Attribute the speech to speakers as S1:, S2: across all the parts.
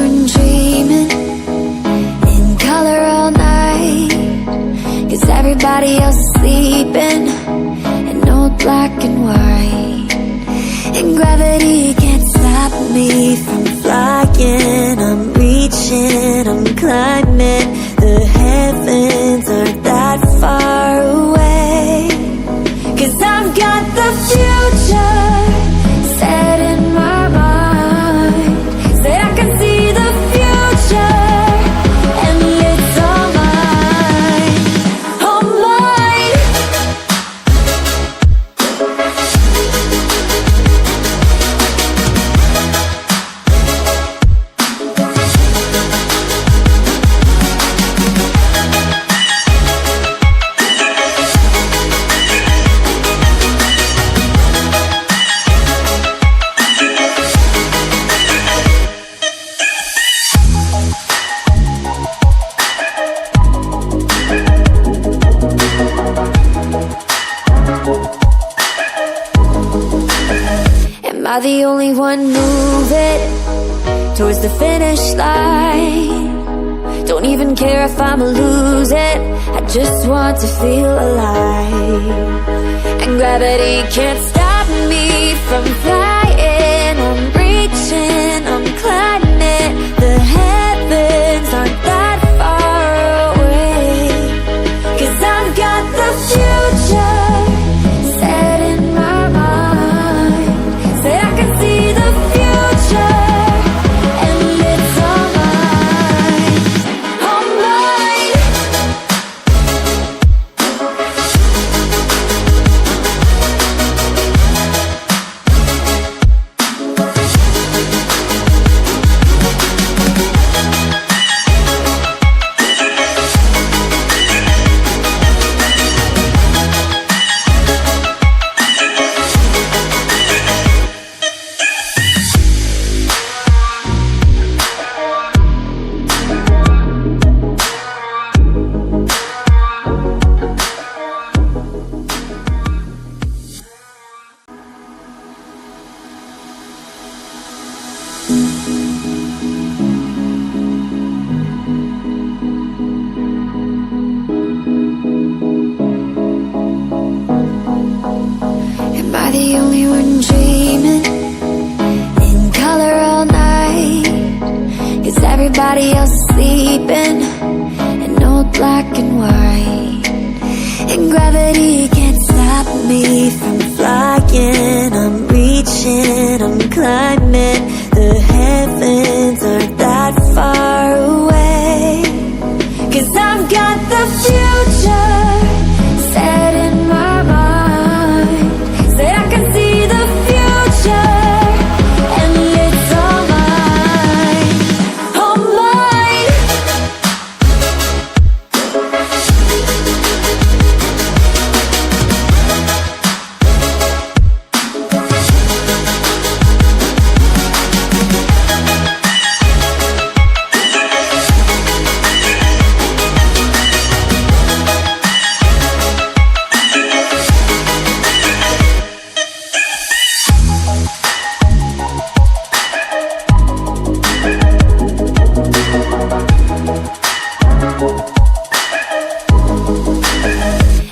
S1: one dreaming in color all night, 'cause everybody else is sleeping in old black and white. And gravity can't stop me from flying. I'm reaching, I'm climbing. The heavens aren't that far away, 'cause I've got the future set in my mind. Say I can see the future, and it's all mine, all mine. Am I the only one moving towards the finish line? Don't even care if I'ma lose it, I just want to feel alive. And gravity can't stop me from flying. I'm reaching, I'm climbing. The heavens aren't that far away, 'cause I've got the future set in my mind. Say I can see the future, and it's all mine, all mine. Am I the only one dreaming in color all night, 'cause everybody else is sleeping in old black and white. And gravity can't stop me from flying. I'm reaching, I'm climbing. The heavens aren't that far away, 'cause I've got the future set in my mind. Say I can see the future, and it's all mine, all mine.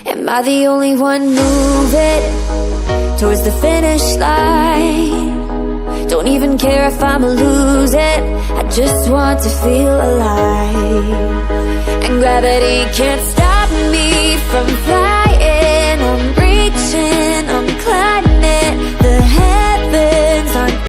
S1: Am I the only one moving towards the finish line? Don't even care if I'ma lose it, I just want to feel alive. And gravity can't stop